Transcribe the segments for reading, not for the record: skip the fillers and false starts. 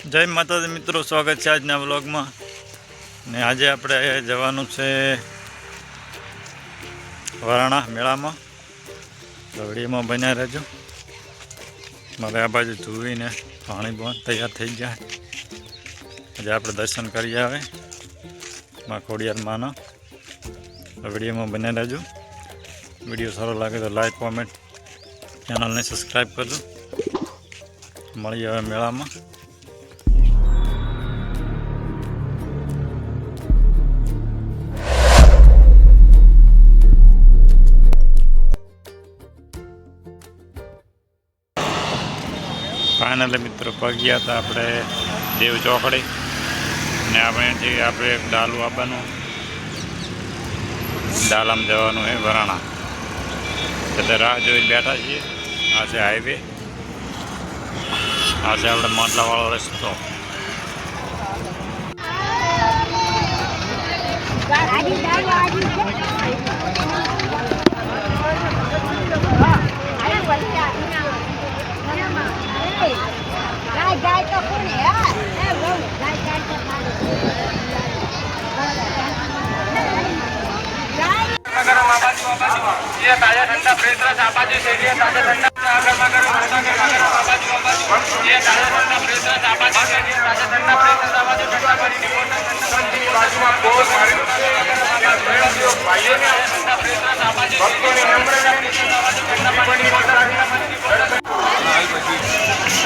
જય માતાજી મિત્રો, સ્વાગત છે આજના વ્લોગમાં. ને આજે આપણે જવાનું છે વરાણા મેળામાં. વિડીયોમાં બન્યા રહેજો. મારે આ બાજુ ધોઈને પાણી બંધ તૈયાર થઈ ગયા. આજે આપણે દર્શન કરી આવે માં ખોડિયાર માના. વિડીયોમાં બન્યા રહેજો. વિડીયો સારો લાગે તો લાઈક, કોમેન્ટ, ચેનલને સબસ્ક્રાઈબ કરજો. મળીએ હવે મેળામાં. ફાઇનલી મિત્રો પગ્યા હતા આપણે દેવ ચોકડી ને આપણે એક ડાલું આવવાનું, ડાલામાં જવાનું છે વરાણા. એટલે રાહ જોઈ બેઠા છીએ. આ છે હાઈવે, આ છે આપણે માટલાવાળો રસ્તો.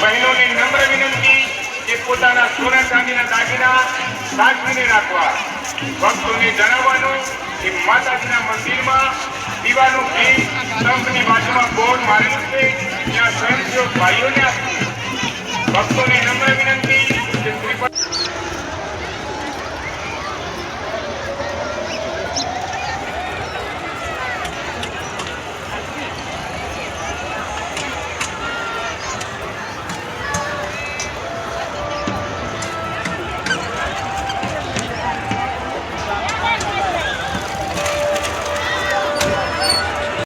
બહેનોની નમ્ર વિનંતી કે પોતાના સોના ચાંદીના દાગીના સાચવીને રાખવા. ભક્તોને જણાવવાનું કે માતાજીના મંદિરમાં દીવાનું ઘી સ્તંભની બાજુમાં બોર્ડ મારેલું છે, ત્યાં સ્વયંસેવક ભાઈઓને આપવું. ભક્તોને નમ્ર વિનંતી